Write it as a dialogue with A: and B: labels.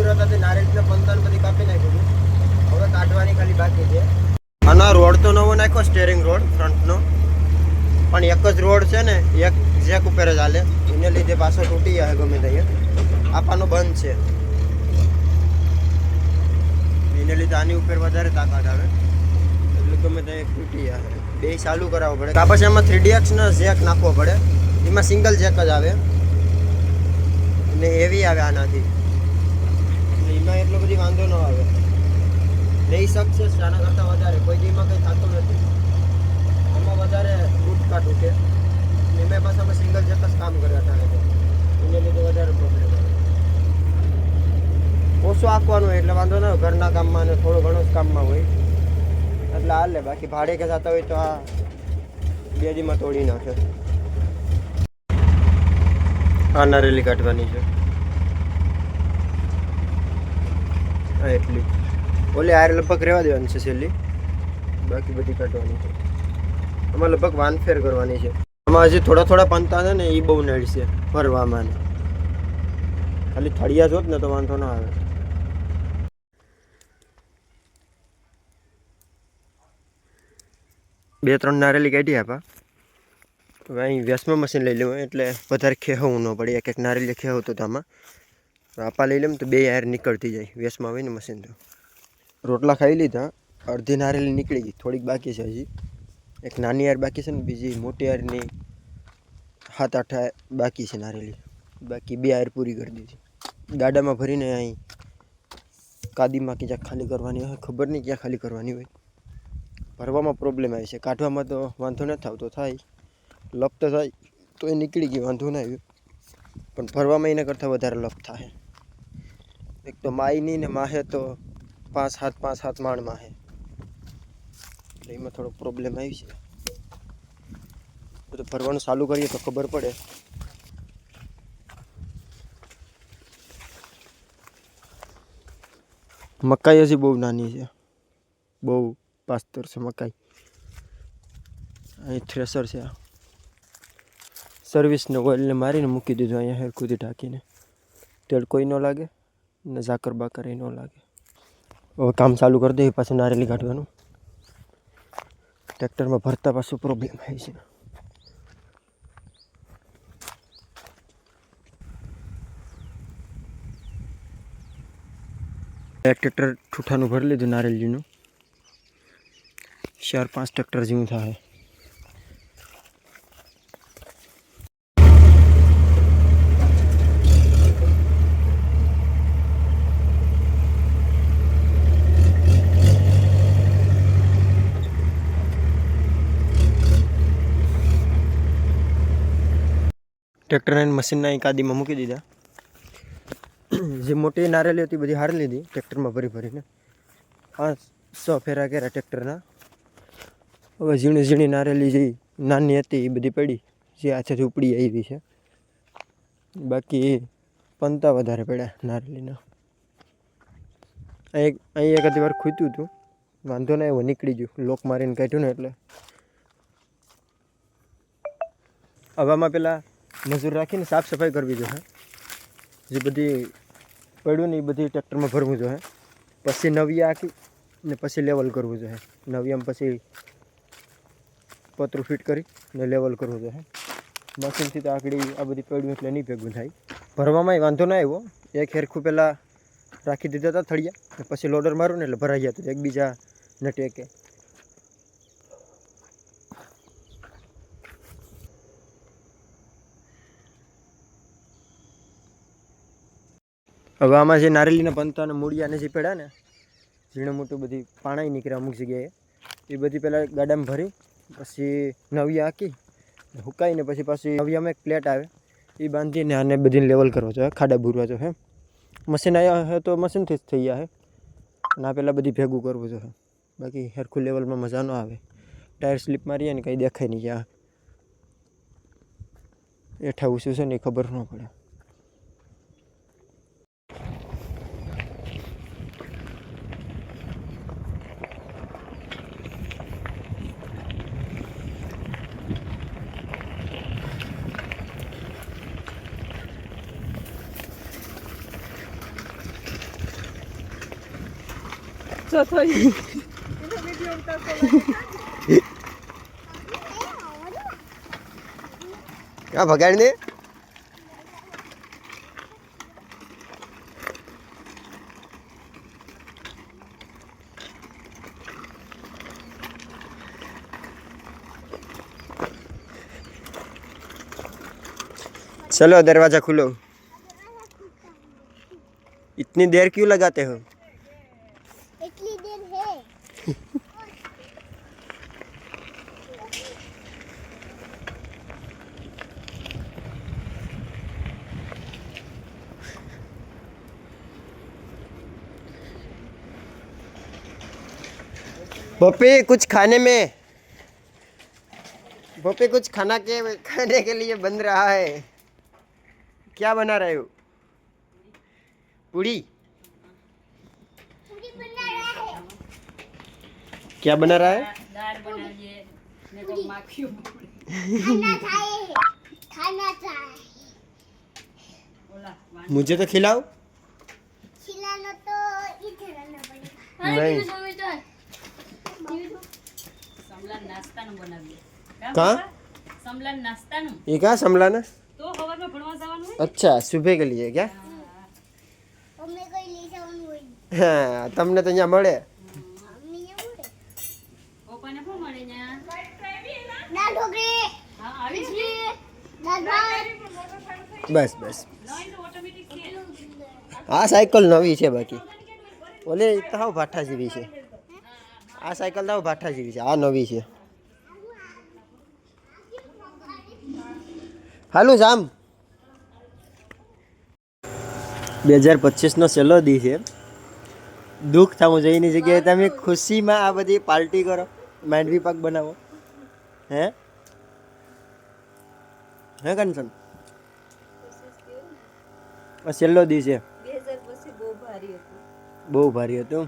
A: મજૂર હતા તે નારિયેળના પંતાને બધી કાપી નાખ્યું. હવે કાઢવાની ખાલી બાકી છે. આનો રોડ તો નવો નાખ્યો, સ્ટેરિંગ રોડ ફ્રન્ટનો, પણ એક જ રોડ છે ને, એક જેક ઉપર જ હાલે. એને લીધે પાછો તૂટી જાય ગમે ત્યાં. આપવાનો બંધ છે, એને લીધે આની ઉપર વધારે તાકાત આવે એટલે ગમે ત્યાં તૂટી જાય. બે ચાલુ કરાવવો પડે. કાં પછી એમાં 3DX નો જેક નાખવો પડે. એમાં સિંગલ જેક જ આવે અને હેવી આવે આનાથી, એટલે એમાં એટલો બધી વાંધો ન આવે. લઈ શકશે આના કરતાં વધારે. કોઈ દીમાં કંઈ થતું નથી. આમાં વધારે તૂટકા તૂટે. એમાં પાછા અમે સિંગલ જેક જ કામ કરે અટાણે તો, એને લીધે વધારે પ્રોબ્લેમ આવે. ઓછું આંકવાનું એટલે વાંધો ન હોય. ઘરના કામમાં ને થોડું ઘણું જ કામમાં હોય એટલે હાલે. બાકી ભાડે કે જતા હોય તો આ 2 દીમાં તોડી નાખે. આ નારેલી કાઢવાની છે એટલી. ઓલી આરે લગભગ રહેવા દેવાની છે છેલ્લી, બાકી બધી કાઢવાની છે. આમાં લગભગ વાનફેર કરવાની છે. આમાં હજી થોડા થોડા પંતા છે ને, એ બહુ નડ છે ભરવામાં. ખાલી થળિયા જોત ને તો વાંધો ના આવે. બે ત્રણ નારેલી કાઢી આપા. હવે અહીં વેસમાં મશીન લઈ લેવું એટલે વધારે ખેહવું ન પડે. એક એક નારેલી ખેહવતું તો આમાં આપા લઈ લેમ તો 2 યાર નીકળતી જાય. વેસમાં હોય ને મશીન તો. રોટલા ખાઈ લીધા. અડધી નારેલી નીકળી ગઈ, થોડીક બાકી છે હજી. એક નાની યાર બાકી છે ને બીજી મોટી યારની 7-8 બાકી છે નારેલી. બાકી 2 યાર પૂરી કરી દીધી. ગાડામાં ભરીને અહીં કાદીમાં ક્યાંક ખાલી કરવાની હોય. ખબર નહીં ક્યાં ખાલી કરવાની હોય. ભરવામાં પ્રોબ્લેમ આવે છે. કાઢવામાં તો વાંધો નથી આવતો, થાય લપ તો થાય તો એ નીકળી ગઈ, વાંધો ના આવ્યું. પણ ભરવામાં એના કરતાં વધારે લપ થાય. એક તો માયની ને માહે તો 5-7 માણ માહે, એટલે એમાં થોડો પ્રોબ્લેમ આવી છે. તો ભરવાનું ચાલુ કરીએ તો ખબર પડે. મકાઈ હજી બહુ નાની છે, બહુ પાસ્તર છે મકાઈ. અહીં થ્રેસર છે. સર્વિસને ઓઇલને મારીને મૂકી દીધું અહીંયા હેરખુથી ઢાંકીને. તેલ કોઈ ન લાગે ને ઝાકર બાકર એ ન લાગે. હવે કામ ચાલુ કરી દઈએ પાછું નારેલી કાઢવાનું. ટ્રેક્ટરમાં ભરતા પાછું પ્રોબ્લેમ થાય છે. એક ટ્રેક્ટર ઠૂઠાનું ભરી લીધું નારેલીનું. 4-5 ટ્રેક્ટર જેવું થાય. ટ્રેક્ટરને મશીનના અહીં કાદીમાં મૂકી દીધા. જે મોટી નારેલી હતી બધી હારી લીધી ટ્રેક્ટરમાં ભરી ભરીને. 5-6 ફેરા કર્યા ટ્રેક્ટરના. હવે ઝીણી ઝીણી નારેલી જે નાની હતી એ બધી પડી, જે હાથેથી ઉપડી આવી છે. બાકી પંતા વધારે પડ્યા નારેલીના. અહીં એક વાર ખૂટ્યું હતું, વાંધો ના એવો નીકળી ગયું. લોક મારીને કાઢ્યું ને એટલે. હવામાં પેલા મજૂર રાખીને સાફ સફાઈ કરવી જોઈએ. જે બધી પડ્યું ને એ બધી ટ્રેક્ટરમાં ભરવું જોઈએ. પછી નવિયા આખી ને પછી લેવલ કરવું જોઈએ. નવિયામાં પછી પતરું ફિટ કરી ને લેવલ કરવું જોઈએ. મશીનથી તો આગળ આ બધી પડ્યું એટલે નહીં ભેગું થાય. ભરવામાં વાંધો ના આવ્યો. એક હેરખું પહેલાં રાખી દીધા હતા થળિયા, પછી લોડર મારું ને એટલે ભરાઈ ગયા હતા એકબીજા ને ટેકે. હવે આમાં જે નારેલીના પંતા અને મૂળિયાને જે પડ્યા ને ઝીણું મોટું બધી પાણાઈ નીકળ્યા અમુક જગ્યાએ, એ બધી પહેલાં ગાડામાં ભરી પછી નવિયા હાંકી હુકાઈને પછી પાછી નવિયામાં એક પ્લેટ આવે એ બાંધીને આને બધીને લેવલ કરવો જોઈએ, ખાડા ભૂરવા જોઈએ. મશીન આવ્યા હોય તો મશીનથી જ થઈ જાય. ના પહેલાં બધી ભેગું કરવું જોઈએ, બાકી સરખું લેવલમાં મજા ન આવે. ટાયર સ્લીપ મારીએ ને કંઈ દેખાય નહીં, ક્યાં એઠા ઊંચું છે ને એ ખબર ન પડે.
B: ગુસ્સો થઈ
A: क्या भगाड़ दे चलो दरवाजा खुलो। इतनी देर क्यों लगाते हो?
C: इतनी देर है।
A: पप्पी कुछ खाने में, पप्पी कुछ खाने के लिए बन रहा है। क्या बना रहे हो? पूड़ी?
C: पूरी बना रहा है।
A: क्या बना रहा है?
B: દાળ બનાવીએ ને તો માખીઓ
C: खाना खाए। खाना खाए।
B: ઓલા
A: मुझे तो खिलाओ।
C: खिलाना तो इधर आना पड़ेगा।
A: नहीं
B: સમલા નાસ્તાનું બનાવીએ
A: कहाँ?
B: સમલા નાસ્તાનું
A: ये क्या समलाना?
B: તો સવારમાં ભણવા જવાનું હોય
A: अच्छा सुबह के लिए क्या?
C: मम्मी कोई ले जाऊं वही।
A: हाँ तमने तो यहाँ મળે।
C: मम्मी ने बोले
B: પપ્પાને શું મળે ન્યા
C: दाल ढोकरी।
B: હા આવી છે
C: दाल भात।
A: बस बस
B: નઈ તો ઓટોમેટિક છે
A: આ સાયકલ નવી છે બાકી ઓલે તો હાવ ભાઠા જેવી છે આ સાયકલ તો હાવ ભાઠા જેવી છે આ નવી છે હાલું જામ 2025 નો છેલ્લો દી છે દુઃખ થવું જોઈની જગ્યાએ તમે ખુશીમાં આ બધી પાર્ટી કરો માંડવી પાક બનાવો હે હે કંચન આ છેલ્લો દી છે
B: 2000 પછી બહુ ભારી હતું
A: બહુ ભારી હતું